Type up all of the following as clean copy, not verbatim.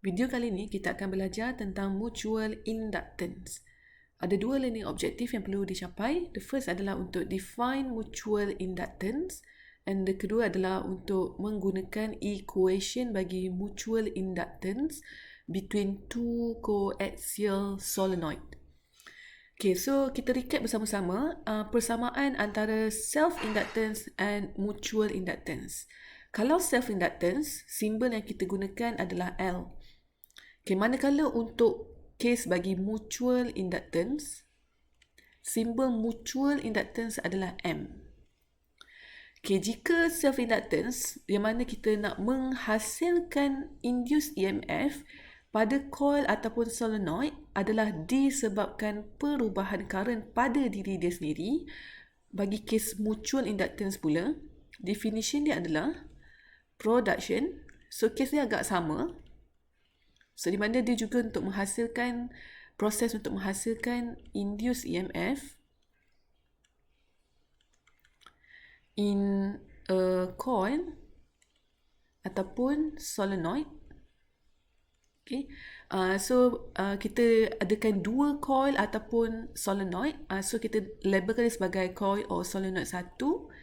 Video kali ini kita akan belajar tentang mutual inductance. Ada dua learning objektif yang perlu dicapai. The first adalah untuk define mutual inductance and the kedua adalah untuk menggunakan equation bagi mutual inductance between two coaxial solenoid. Okay, so kita recap bersama-sama persamaan antara self-inductance and mutual inductance. Kalau self-inductance, simbol yang kita gunakan adalah L. Okay, manakala untuk kes bagi mutual inductance, simbol mutual inductance adalah M. Okay, jika self-inductance, yang mana kita nak menghasilkan induced EMF pada coil ataupun solenoid adalah disebabkan perubahan current pada diri dia sendiri. Bagi kes mutual inductance pula, definition dia adalah production. So, kes dia agak sama. So, di mana dia juga untuk menghasilkan, proses untuk menghasilkan induced EMF in a coil ataupun solenoid. Okay. Kita adakan dua coil ataupun solenoid. So, kita labelkan dia sebagai coil or solenoid satu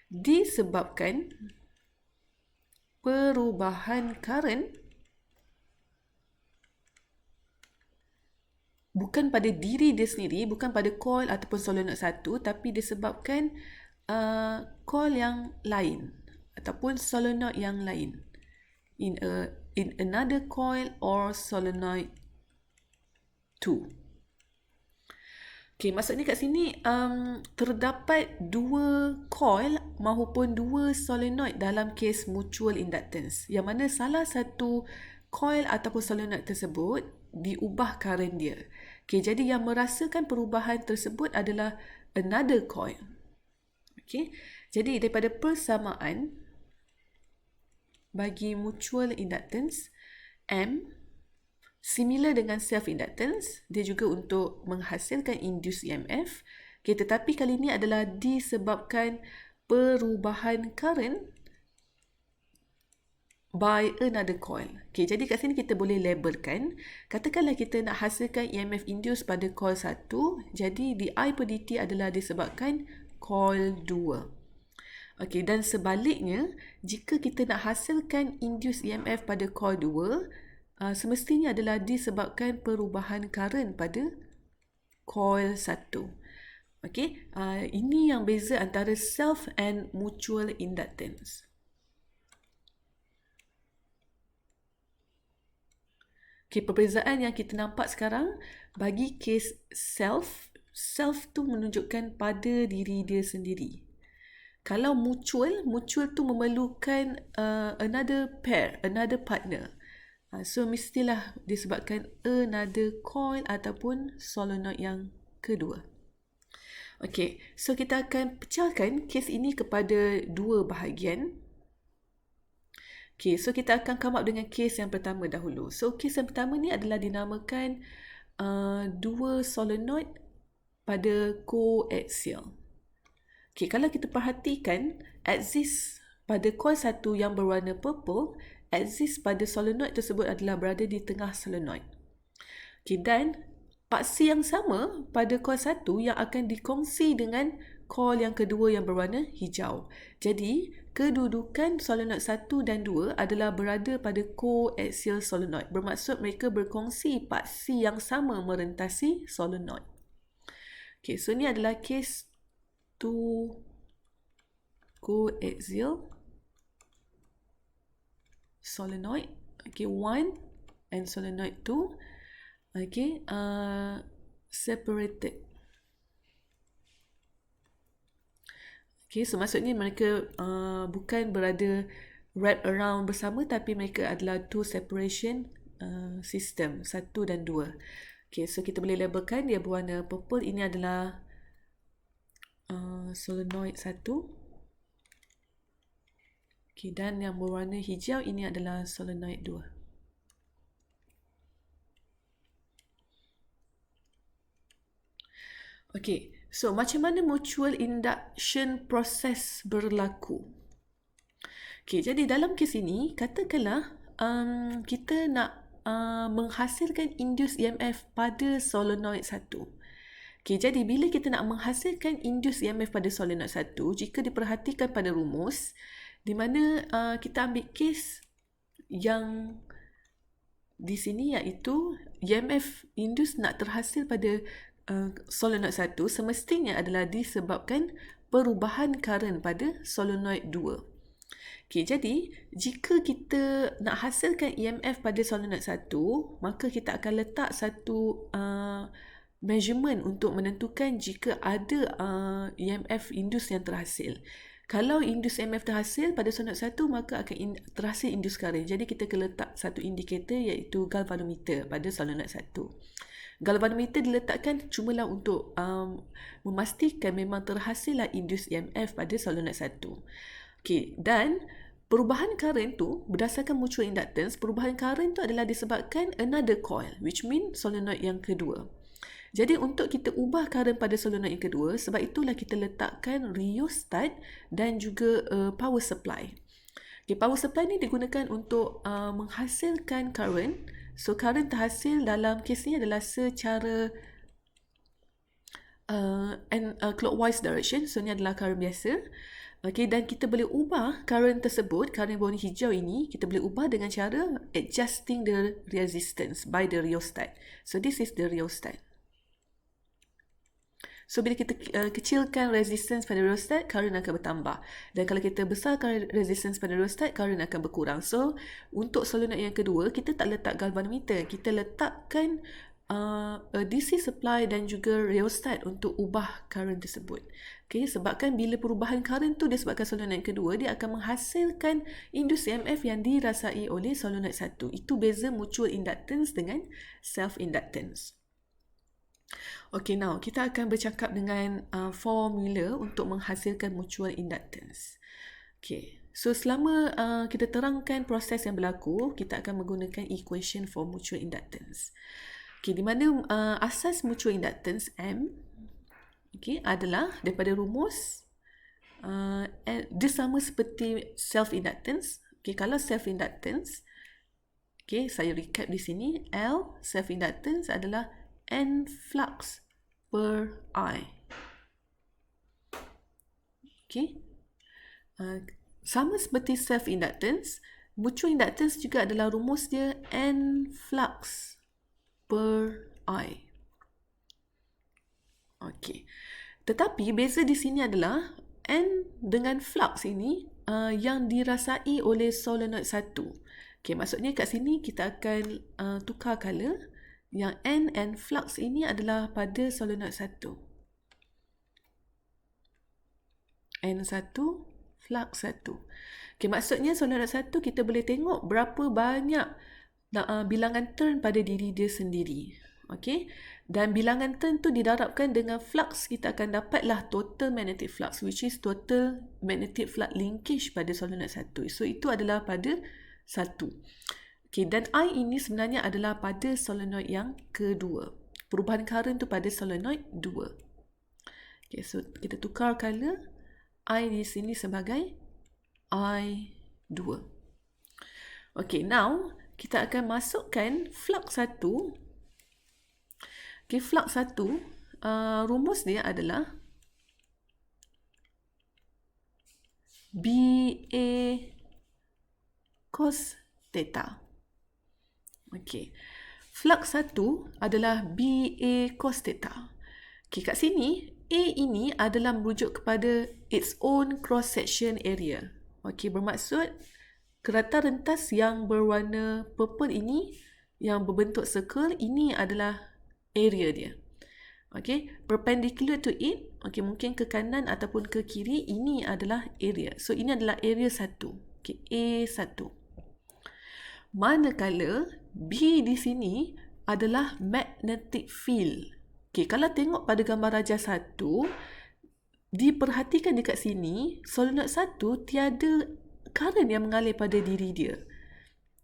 disebabkan perubahan current bukan pada diri dia sendiri, bukan pada coil ataupun solenoid satu, tapi disebabkan coil yang lain ataupun solenoid yang lain in another coil or solenoid 2. Okay, maksudnya kat sini terdapat dua coil maupun dua solenoid dalam kes mutual inductance, yang mana salah satu coil ataupun solenoid tersebut diubah current dia. Okay, jadi yang merasakan perubahan tersebut adalah another coil. Okay, jadi daripada persamaan bagi mutual inductance, M similar dengan self-inductance, dia juga untuk menghasilkan induced EMF. Okay, tetapi kali ini adalah disebabkan perubahan current by another coil. Okay, jadi kat sini kita boleh labelkan. Katakanlah kita nak hasilkan EMF induced pada coil 1. Jadi di I per dt adalah disebabkan coil 2. Okay, dan sebaliknya, jika kita nak hasilkan induced EMF pada coil 2, semestinya adalah disebabkan perubahan current pada coil 1. Okay, ini yang beza antara self and mutual inductance. Okay, perbezaan yang kita nampak sekarang bagi kes self tu menunjukkan pada diri dia sendiri. Kalau mutual tu memerlukan another pair, another partner. So, mestilah disebabkan another coil ataupun solenoid yang kedua. Okay, so kita akan pecahkan kes ini kepada dua bahagian. Okay, so kita akan come up dengan kes yang pertama dahulu. So, kes yang pertama ni adalah dinamakan dua solenoid pada coaxial. Okay, kalau kita perhatikan, axis pada coil 1 yang berwarna purple, axis pada solenoid tersebut adalah berada di tengah solenoid. Okay, dan paksi yang sama pada coil 1 yang akan dikongsi dengan coil yang kedua yang berwarna hijau. Jadi, kedudukan solenoid 1 dan 2 adalah berada pada coaxial solenoid. Bermaksud mereka berkongsi paksi yang sama merentasi solenoid. Okay, so ni adalah kes two coaxial solenoid. Okay, 1 and solenoid 2. Okay, separated. Okay, so maksudnya mereka bukan berada wrap around bersama, tapi mereka adalah two separation system, 1 dan 2. Okay, so kita boleh labelkan dia berwarna purple. Ini adalah solenoid 1. Okay, dan yang berwarna hijau ini adalah solenoid 2. Okay, so macam mana mutual induction proses berlaku? Okay, jadi dalam kes ini, katakanlah kita nak menghasilkan induced EMF pada solenoid 1. Okay, jadi bila kita nak menghasilkan induced EMF pada solenoid 1, jika diperhatikan pada rumus, di mana kita ambil kes yang di sini iaitu EMF induced nak terhasil pada solenoid 1 semestinya adalah disebabkan perubahan current pada solenoid 2. Okay, jadi jika kita nak hasilkan EMF pada solenoid 1, maka kita akan letak satu measurement untuk menentukan jika ada EMF induced yang terhasil. Kalau induced EMF terhasil pada solenoid 1, maka akan terhasil induced current. Jadi kita akan letak satu indikator iaitu galvanometer pada solenoid 1. Galvanometer diletakkan cumalah untuk memastikan memang terhasillah induced EMF pada solenoid 1. Okay, dan perubahan current tu berdasarkan mutual inductance, perubahan current tu adalah disebabkan another coil, which mean solenoid yang kedua. Jadi untuk kita ubah current pada solenoid yang kedua, sebab itulah kita letakkan rheostat dan juga power supply. Okay, power supply ni digunakan untuk menghasilkan current. So current terhasil dalam kes ni adalah secara clockwise direction. So ni adalah current biasa. Okay, dan kita boleh ubah current tersebut, current warna hijau ini, kita boleh ubah dengan cara adjusting the resistance by the rheostat. So this is the rheostat. So bila kita kecilkan resistance pada rheostat, current akan bertambah. Dan kalau kita besarkan resistance pada rheostat, current akan berkurang. So untuk solenoid yang kedua, kita tak letak galvanometer, kita letakkan DC supply dan juga rheostat untuk ubah current tersebut. Okay, sebabkan bila perubahan current tu disebabkan solenoid yang kedua, dia akan menghasilkan induced EMF yang dirasai oleh solenoid 1. Itu beza mutual inductance dengan self inductance. Okay, now kita akan bercakap dengan formula untuk menghasilkan mutual inductance. Okay, so selama kita terangkan proses yang berlaku, kita akan menggunakan equation for mutual inductance. Okay, di mana asas mutual inductance M, okay, adalah daripada rumus dia sama seperti self inductance. Okay, kalau self inductance, okay, saya recap di sini, L self inductance adalah N flux per I. Okay, sama seperti self inductance, mutual inductance juga adalah rumus dia N flux per I. Okay. Tetapi beza di sini adalah N dengan flux ini yang dirasai oleh solenoid 1. Okay, maksudnya kat sini kita akan tukar color. Yang N and flux ini adalah pada solenoid 1. N1, flux 1. Okay, maksudnya solenoid 1 kita boleh tengok berapa banyak bilangan turn pada diri dia sendiri. Okay? Dan bilangan turn tu didarabkan dengan flux, kita akan dapatlah total magnetic flux, which is total magnetic flux linkage pada solenoid 1. So itu adalah pada 1. Okay, dan I ini sebenarnya adalah pada solenoid yang kedua. Perubahan current tu pada solenoid 2. Okay, so kita tukar color. I di sini sebagai I2. Okay, now kita akan masukkan flux 1. Okay, flux 1, rumus dia adalah BA cos theta. Okay, flux 1 adalah BA cos theta. Okay, kat sini, A ini adalah merujuk kepada its own cross-section area. Okay, bermaksud kerata rentas yang berwarna purple ini, yang berbentuk circle, ini adalah area dia. Okay, perpendicular to it, okay, mungkin ke kanan ataupun ke kiri, ini adalah area. So, ini adalah area 1. Okay, A1. Manakala B di sini adalah magnetic field. Okay, kalau tengok pada gambar rajah 1, diperhatikan dekat sini, solenoid 1 tiada current yang mengalir pada diri dia.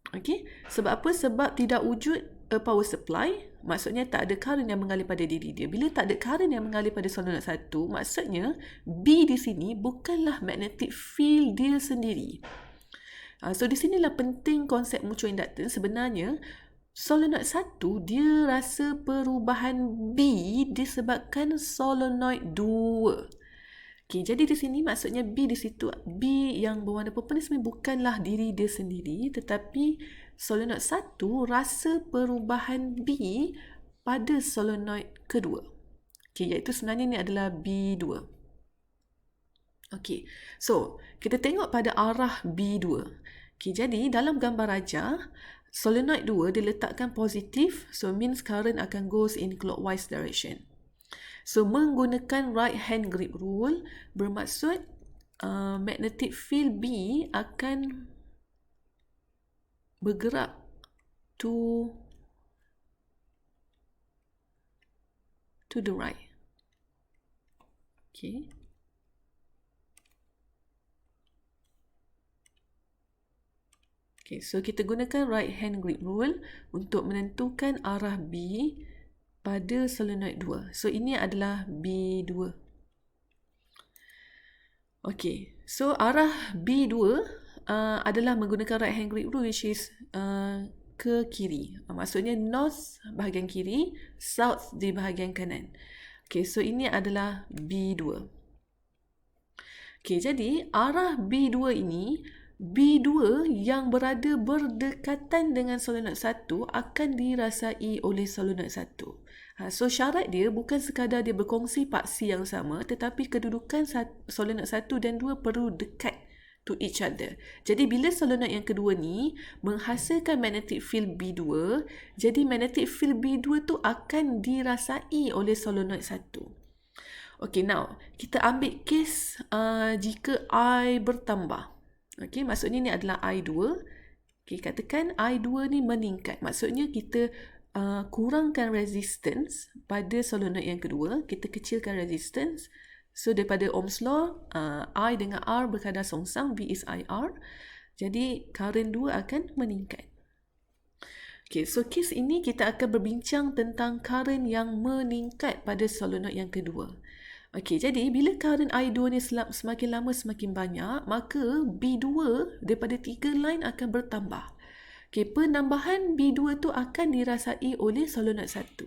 Okay, sebab apa? Sebab tidak wujud a power supply, maksudnya tak ada current yang mengalir pada diri dia. Bila tak ada current yang mengalir pada solenoid 1, maksudnya B di sini bukanlah magnetic field dia sendiri. So di sinilah penting konsep mutual inductance. Sebenarnya solenoid 1 dia rasa perubahan B disebabkan solenoid 2. Okay, jadi di sini maksudnya B di situ, B yang berwarna purple ni sebenarnya bukanlah diri dia sendiri, tetapi solenoid 1 rasa perubahan B pada solenoid kedua. Okay, iaitu sebenarnya ni adalah B2. Okay, so kita tengok pada arah B2. Okay, jadi dalam gambar rajah, solenoid 2 diletakkan positif, so means current akan goes in clockwise direction. So, menggunakan right hand grip rule bermaksud magnetic field B akan bergerak to the right. Okay. Okay, so kita gunakan right hand grip rule untuk menentukan arah B pada solenoid 2. So, ini adalah B2. Okay, so arah B2 adalah menggunakan right hand grip rule, which is ke kiri. Maksudnya north bahagian kiri, south di bahagian kanan. Okay, so ini adalah B2. Okay, jadi arah B2 ini, B2 yang berada berdekatan dengan solenoid 1 akan dirasai oleh solenoid 1. So syarat dia bukan sekadar dia berkongsi paksi yang sama, tetapi kedudukan solenoid 1 dan 2 perlu dekat to each other. Jadi bila solenoid yang kedua ni menghasilkan magnetic field B2, jadi magnetic field B2 tu akan dirasai oleh solenoid 1. Okay, now kita ambil kes jika I bertambah. Okay, maksudnya ni adalah I2. Okay, katakan I2 ni meningkat. Maksudnya kita kurangkan resistance pada solenoid yang kedua. Kita kecilkan resistance. So, daripada Ohm's Law, I dengan R berkadar songsang, V is IR. Jadi, current 2 akan meningkat. Okay, so kes ini kita akan berbincang tentang current yang meningkat pada solenoid yang kedua. Okey, jadi bila current I2 ni semakin lama semakin banyak, maka B2 daripada 3 line akan bertambah. Okey, penambahan B2 tu akan dirasai oleh solenoid 1.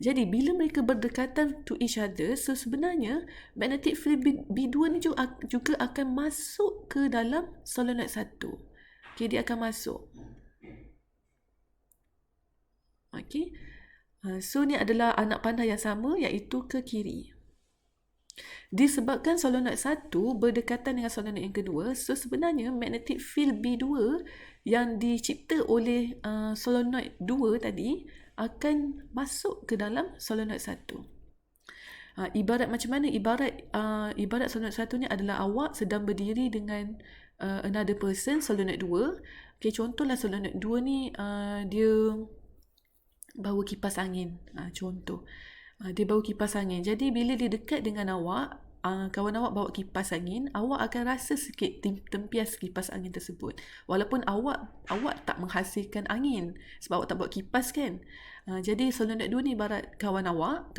Jadi bila mereka berdekatan to each other, so sebenarnya magnetic field B2 ni juga akan masuk ke dalam solenoid 1. Okey, dia akan masuk. Okey. So ni adalah anak panah yang sama, iaitu ke kiri. Disebabkan solenoid 1 berdekatan dengan solenoid yang kedua, so sebenarnya magnetic field B2 yang dicipta oleh solenoid 2 tadi akan masuk ke dalam solenoid 1. Ibarat macam mana? Ibarat solenoid 1 ni adalah awak sedang berdiri dengan another person, solenoid 2. Okay, contohlah solenoid 2 ni dia bawa kipas angin. Contoh. Dia bawa kipas angin. Jadi bila dia dekat dengan awak, kawan awak bawa kipas angin, awak akan rasa sikit tempias kipas angin tersebut. Walaupun awak tak menghasilkan angin sebab awak tak bawa kipas kan. Jadi solenoid 2 ni ibarat kawan awak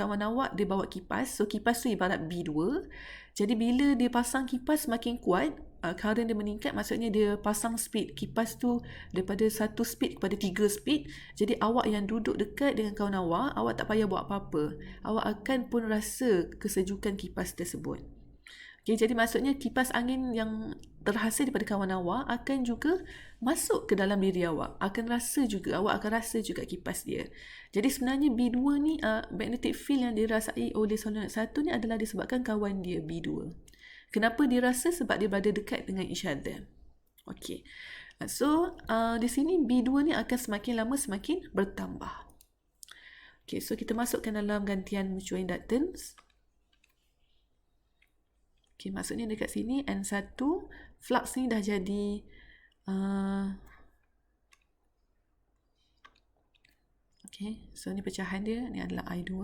dia bawa kipas. So kipas tu ibarat B2. Jadi bila dia pasang kipas makin kuat, current dia meningkat, maksudnya dia pasang speed kipas tu daripada 1 speed kepada 3 speed. Jadi awak yang duduk dekat dengan kawan awak tak payah buat apa-apa. Awak akan pun rasa kesejukan kipas tersebut. Okay, jadi maksudnya kipas angin yang terhasil daripada kawan awak akan juga masuk ke dalam diri awak. Awak akan rasa juga kipas dia. Jadi sebenarnya B2 ni, magnetic field yang dirasai oleh solenoid 1 ni adalah disebabkan kawan dia B2. Kenapa dia rasa? Sebab dia berada dekat dengan each other. Okay. So, di sini B2 ni akan semakin lama semakin bertambah. Okay, so kita masukkan dalam gantian mutual inductance. Okay, maksudnya dekat sini N1, flux ni dah jadi okay, so ni pecahan dia, ni adalah I2.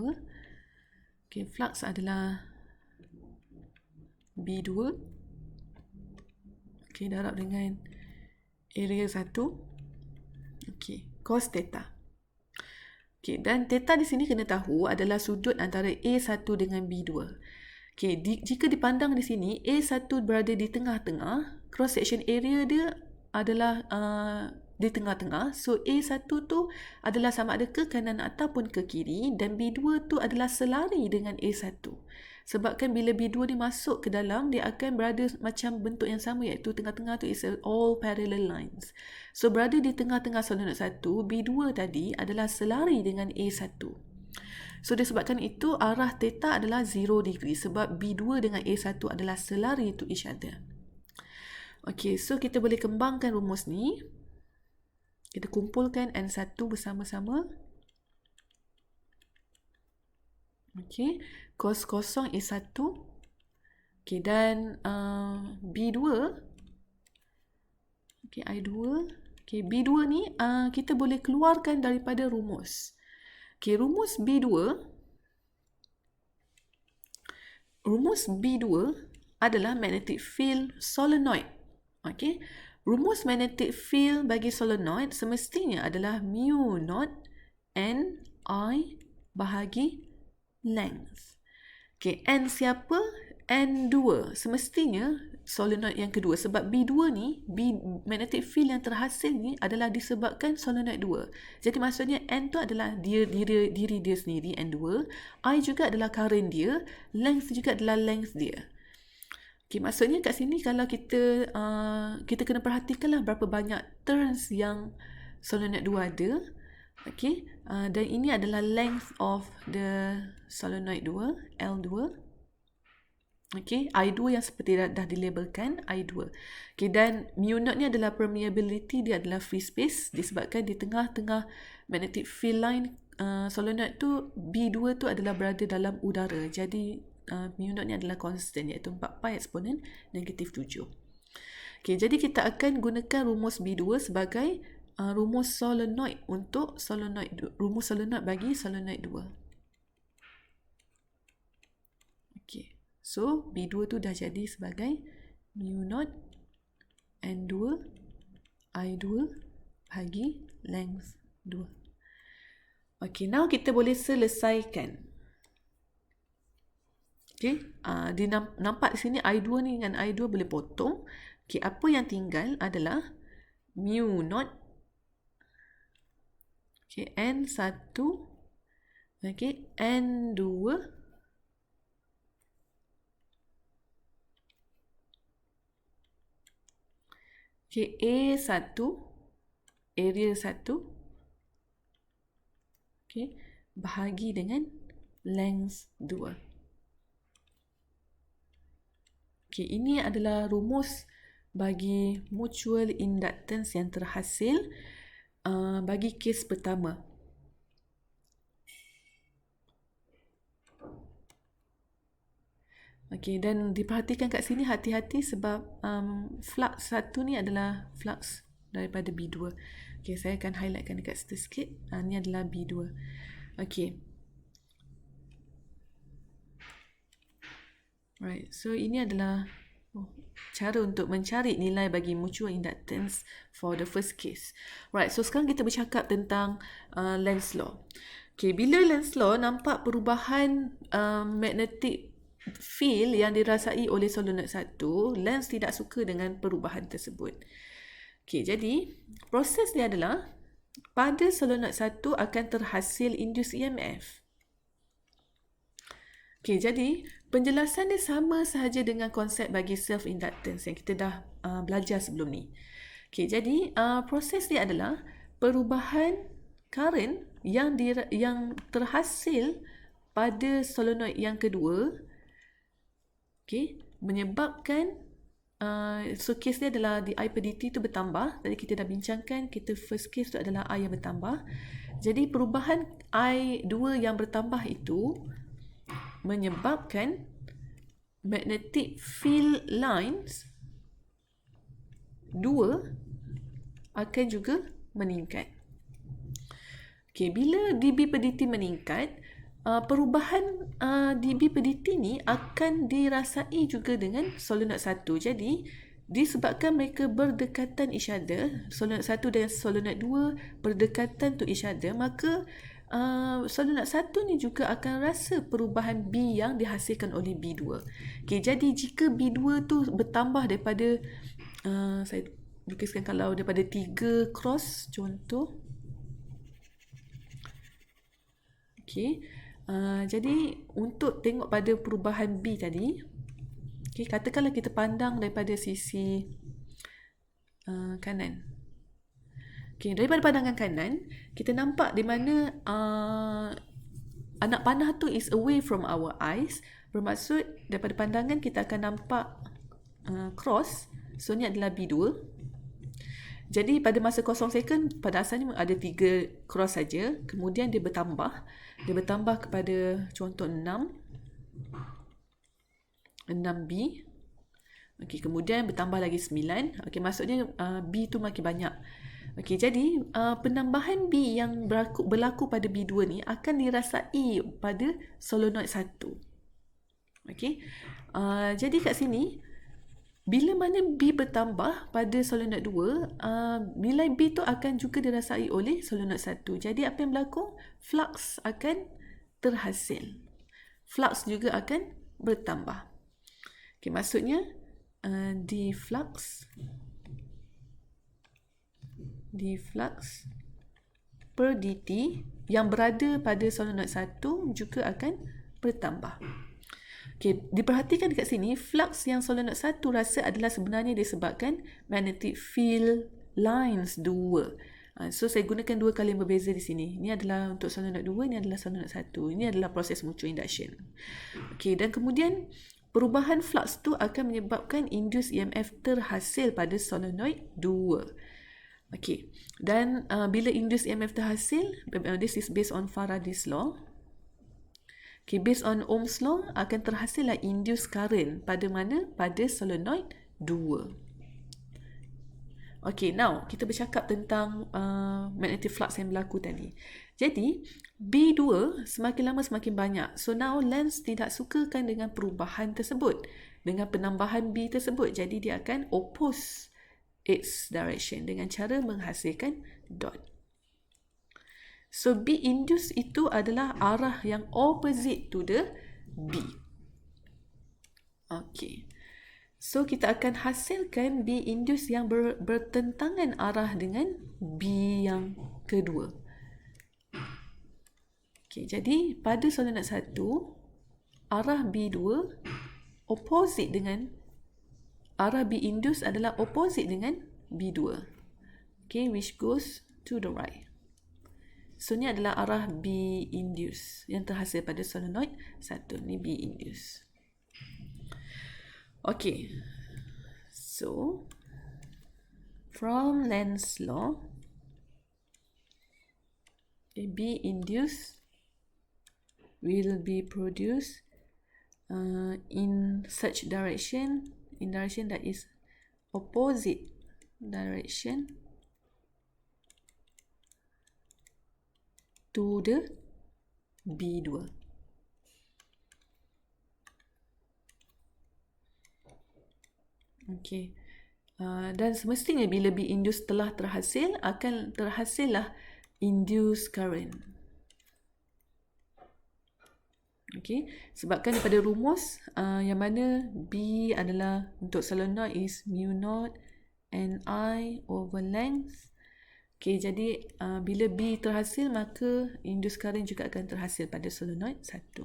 Okay, flux adalah B2. Okay, darab dengan area 1. Okay, cos theta. Okay, dan theta di sini kena tahu adalah sudut antara A1 dengan B2. Okay, jika dipandang di sini, A1 berada di tengah-tengah, cross section area dia adalah di tengah-tengah. So A1 tu adalah sama ada ke kanan ataupun ke kiri, dan B2 tu adalah selari dengan A1. Sebabkan bila B2 ni masuk ke dalam, dia akan berada macam bentuk yang sama, iaitu tengah-tengah tu is all parallel lines. So berada di tengah-tengah solenoid 1, B2 tadi adalah selari dengan A1. So disebabkan itu arah theta adalah 0 degree sebab B2 dengan A1 adalah selari to each other. Okay, so kita boleh kembangkan rumus ni. Kita kumpulkan N1 bersama-sama. Okay, cos kosong A1. Okay, dan B2. Okay, I2. Okay, B2 ni kita boleh keluarkan daripada rumus. Okay, rumus B2 adalah magnetic field solenoid. Okay, rumus magnetic field bagi solenoid semestinya adalah mu naught N I bahagi length. Okay, N siapa? N2. Semestinya solenoid yang kedua. Sebab B2 ni, magnetic field yang terhasil ni adalah disebabkan solenoid 2. Jadi maksudnya N tu adalah diri dia sendiri, N2. I juga adalah current dia. Length juga adalah length dia. Okay, maksudnya kat sini kalau kita kena perhatikanlah berapa banyak turns yang solenoid 2 ada. Okay, dan ini adalah length of the solenoid 2, L2. Okay, I2 yang seperti dah dilabelkan, I2. Okay, dan mu naught ni adalah permeability, dia adalah free space disebabkan di tengah-tengah magnetic field line solenoid tu, B2 tu adalah berada dalam udara. Jadi mu naught ni adalah constant, iaitu 4 pi eksponen negatif 7. Okay, jadi kita akan gunakan rumus B2 sebagai rumus solenoid untuk rumus solenoid bagi solenoid 2. Okay, so B2 tu dah jadi sebagai mu naught N2 I2 bagi length 2. Okay, now kita boleh selesaikan. Okay, nampak di sini I2 ni dengan I2 boleh potong. Okay, apa yang tinggal adalah mu naught, okay, N1, okay, N2, okay, A1, area 1, okay, bahagi dengan length 2. Okay, ini adalah rumus bagi mutual inductance yang terhasil bagi kes pertama. Okay, dan diperhatikan kat sini hati-hati sebab flux satu ni adalah flux daripada B2. Okay, saya akan highlightkan dekat situ sikit. Ni adalah B2. Okay. Right, so ini adalah cara untuk mencari nilai bagi mutual inductance for the first case. Right, so sekarang kita bercakap tentang Lenz law. Okay, bila Lenz law nampak perubahan magnetic field yang dirasai oleh solenoid 1, Lenz tidak suka dengan perubahan tersebut. Okay, jadi proses dia adalah pada solenoid 1 akan terhasil induced EMF. Okay, jadi penjelasan dia sama sahaja dengan konsep bagi self-inductance yang kita dah belajar sebelum ni. Okay, jadi proses dia adalah perubahan current yang terhasil pada solenoid yang kedua, okay, menyebabkan so case dia adalah di I per dt tu bertambah. Tadi kita dah bincangkan, kita first case tu adalah I yang bertambah. Jadi perubahan I2 yang bertambah itu menyebabkan magnetic field lines 2 akan juga meningkat. Okay, bila dB per dt meningkat, perubahan dB per dt ni akan dirasai juga dengan solenoid 1. Jadi disebabkan mereka berdekatan each other, solenoid 1 dan solenoid 2 berdekatan to each other, maka solenoid 1 ni juga akan rasa perubahan B yang dihasilkan oleh B2. Okay, jadi jika B2 tu bertambah daripada saya lukiskan kalau daripada 3 cross contoh. Okey. Jadi untuk tengok pada perubahan B tadi, okey, katakanlah kita pandang daripada sisi kanan. Okey, daripada pandangan kanan, kita nampak di mana anak panah tu is away from our eyes. Bermaksud daripada pandangan kita akan nampak cross. So ni adalah B2. Jadi pada masa 0 second pada asalnya ada 3 cross saja. Kemudian dia bertambah. Dia bertambah kepada contoh 6B. Okey, kemudian bertambah lagi 9. Okey, maksudnya B tu makin banyak. Okey, jadi penambahan B yang berlaku pada B2 ni akan dirasai pada solenoid 1. Okey. Jadi kat sini bila mana B bertambah pada solenoid 2, nilai B tu akan juga dirasai oleh solenoid 1. Jadi apa yang berlaku? Flux akan terhasil. Flux juga akan bertambah. Okey, maksudnya d flux per dt yang berada pada solenoid 1 juga akan bertambah. Okey, diperhatikan dekat sini, flux yang solenoid 1 rasa adalah sebenarnya disebabkan magnetic field lines 2. So saya gunakan 2 kali yang berbeza di sini. Ini adalah untuk solenoid 2, ini adalah solenoid 1. Ini adalah proses mutual induction. Okey, dan kemudian perubahan flux tu akan menyebabkan induced EMF terhasil pada solenoid 2. Okey, dan bila induced EMF terhasil, this is based on Faraday's law. Okay, based on Ohm's law akan terhasillah induced current pada mana? Pada solenoid 2. Okay, now kita bercakap tentang magnetic flux yang berlaku tadi. Jadi, B2 semakin lama semakin banyak. So now Lenz tidak sukakan dengan perubahan tersebut, dengan penambahan B tersebut. Jadi dia akan oppose its direction dengan cara menghasilkan dot. So B induced itu adalah arah yang opposite to the B. Okay. So kita akan hasilkan B induced yang bertentangan arah dengan B yang kedua. Okay, jadi pada solenoid 1, arah B2 opposite dengan arah B induced adalah opposite dengan B2. Okay, which goes to the right. So, ni adalah arah B induced yang terhasil pada solenoid 1. Ni B induced. Okay. So, from Lenz's law, B induced will be produced in such direction, in direction that is opposite direction to the B2. Okay. Dan semestinya bila B induced telah terhasil, akan terhasillah induced current. Okay. Sebabkan daripada rumus yang mana B adalah untuk solenoid is mu0 Ni over length. Okay, jadi bila B terhasil, maka induced current juga akan terhasil pada solenoid 1.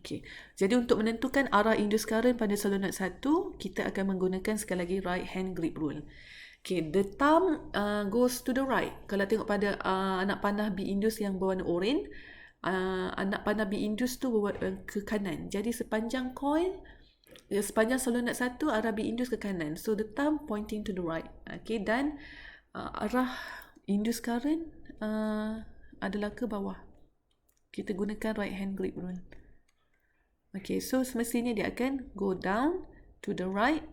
Okay, jadi untuk menentukan arah induced current pada solenoid 1, kita akan menggunakan sekali lagi right hand grip rule. Okay, the thumb goes to the right. Kalau tengok pada anak panah B induced yang berwarna oranye, anak panah B induced tu ke kanan. Jadi sepanjang coil, sepanjang solenoid 1, arah B induced ke kanan. So the thumb pointing to the right. Okay, dan arah induced current adalah ke bawah. Kita gunakan right hand grip rule. Okay, so semestinya dia akan go down to the right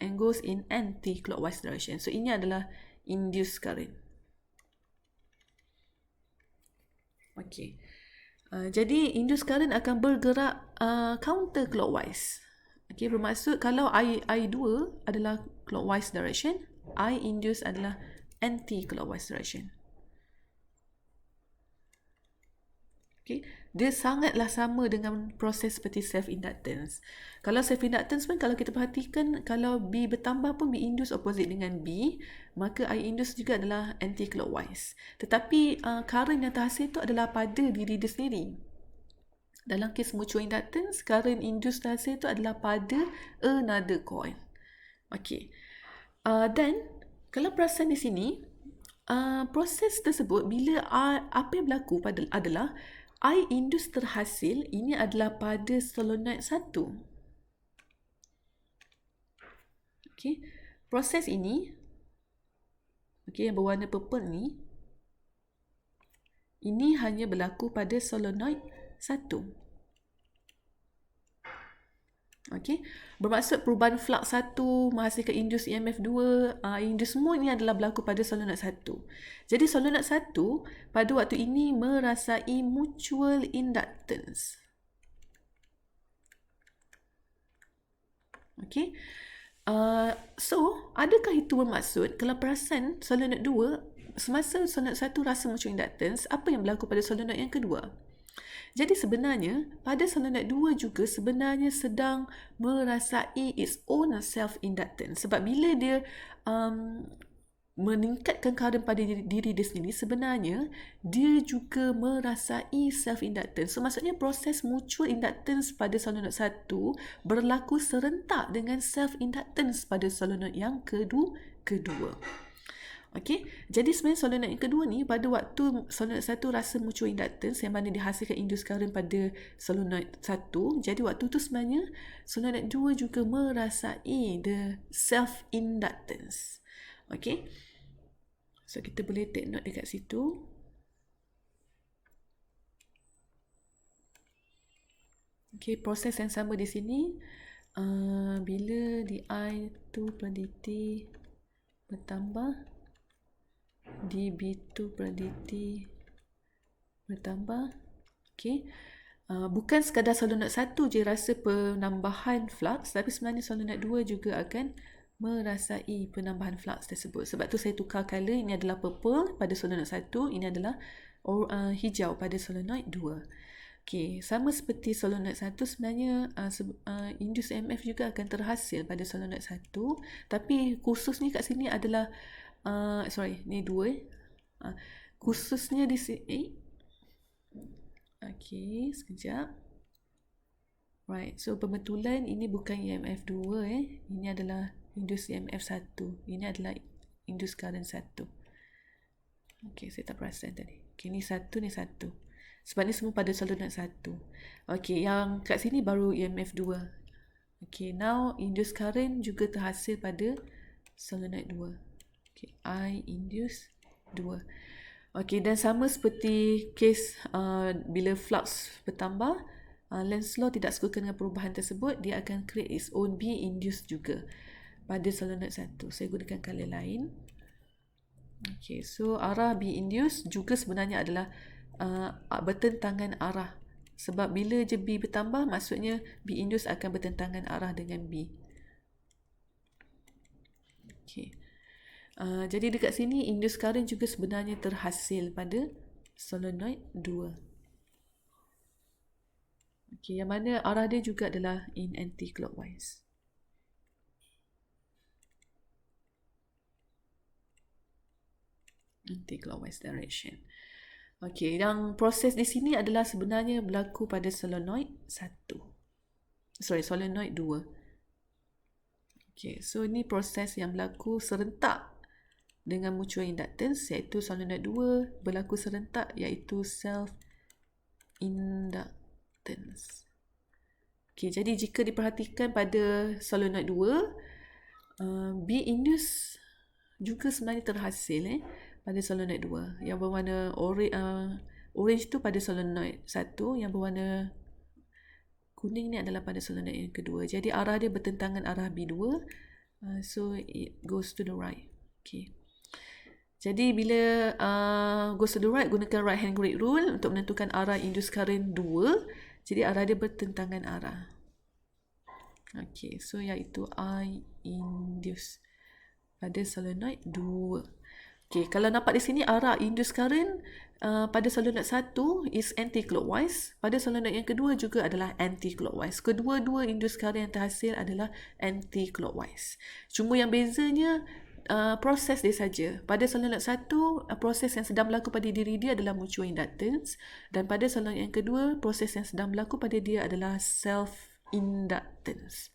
and goes in anti-clockwise direction. So ini adalah induced current. Okay. Jadi induced current akan bergerak counterclockwise. Okay, bermaksud kalau I2 adalah clockwise direction, I induced adalah anti-clockwise direction. Okay. Dia sangatlah sama dengan proses seperti self-inductance. Kalau self-inductance pun kalau kita perhatikan, kalau B bertambah pun B induce opposite dengan B, maka I induce juga adalah anti-clockwise. Tetapi current yang terhasil itu adalah pada diri dia sendiri. Dalam kes mutual inductance, current induced terhasil itu adalah pada another coil. Okay. Dan kalau perasan di sini, proses tersebut bila apa yang berlaku adalah I induce terhasil ini adalah pada solenoid 1. Okay. Proses ini, okay, yang berwarna purple ni, ini hanya berlaku pada solenoid 1. Okay. Bermaksud perubahan flux 1 menghasilkan induce EMF 2, induce semua ini adalah berlaku pada solenoid 1. Jadi solenoid 1 pada waktu ini merasai mutual inductance. Okay. So, adakah itu bermaksud kalau perasan solenoid 2, semasa solenoid 1 rasa mutual inductance, apa yang berlaku pada solenoid yang kedua? Jadi sebenarnya pada solenoid 2 juga sebenarnya sedang merasai its own self-inductance. Sebab bila dia meningkatkan current pada diri dia sendiri, sebenarnya dia juga merasai self-inductance. So maksudnya proses mutual inductance pada solenoid 1 berlaku serentak dengan self-inductance pada solenoid yang kedua. Okey, jadi sebenarnya solenoid yang kedua ni pada waktu solenoid 1 rasa mutual inductance yang mana dihasilkan induced current pada solenoid 1, jadi waktu tu sebenarnya solenoid 2 juga merasai the self inductance. Okey, so kita boleh take note dekat situ. Okey, proses yang sama di sini, bila di I2 per dt bertambah, dB2 per dt bertambah. Okay. Bukan sekadar solenoid 1 je rasa penambahan flux, tapi sebenarnya solenoid 2 juga akan merasai penambahan flux tersebut. Sebab tu saya tukar color, ini adalah purple pada solenoid 1, ini adalah hijau pada solenoid 2. Okay, sama seperti solenoid 1 sebenarnya induced EMF juga akan terhasil pada solenoid 1, tapi khususnya kat sini adalah ni 2 khususnya di sini. Okay, sekejap. Right, so pembetulan ini bukan EMF 2 ini adalah induced EMF 1, ini adalah induced current 1. Okay, saya tak perasan tadi. Okay, ni 1, ni 1. Sebab ni semua pada solenoid 1. Okay, yang kat sini baru EMF 2. Okay, now induced current juga terhasil pada solenoid 2. Okay, I induce 2. Okay, dan sama seperti kes bila flux bertambah, Lenz law tidak suka dengan perubahan tersebut, dia akan create its own B induced juga pada solenoid 1. Saya gunakan color lain. Okay, so arah B induced juga sebenarnya adalah bertentangan arah. Sebab bila je B bertambah, maksudnya B induced akan bertentangan arah dengan B. Okay. Jadi dekat sini induced current juga sebenarnya terhasil pada solenoid 2. Okay, yang mana arah dia juga adalah in anti-clockwise. Anti-clockwise direction. Okay, yang proses di sini adalah sebenarnya berlaku pada solenoid 1. Solenoid 2. Okay, so ini proses yang berlaku serentak dengan mutual inductance, iaitu solenoid 2 berlaku serentak iaitu self inductance. Okay, jadi jika diperhatikan pada solenoid 2, B induced juga sebenarnya terhasil pada solenoid 2. Yang berwarna orange tu pada solenoid 1, yang berwarna kuning ni adalah pada solenoid yang kedua. Jadi arah dia bertentangan arah B2, so it goes to the right. Okay. Jadi bila goes to the right, gunakan right hand grid rule untuk menentukan arah induced current 2. Jadi arah dia bertentangan arah. Okay, so iaitu I induced pada solenoid 2. Okay, kalau nampak di sini arah induced current pada solenoid satu is anti-clockwise, pada solenoid yang kedua juga adalah anti-clockwise. Kedua-dua indus current yang terhasil adalah anti-clockwise. Cuma yang bezanya proses dia saja. Pada solenoid satu, proses yang sedang berlaku pada diri dia adalah mutual inductance, dan pada solenoid yang kedua, proses yang sedang berlaku pada dia adalah self-inductance.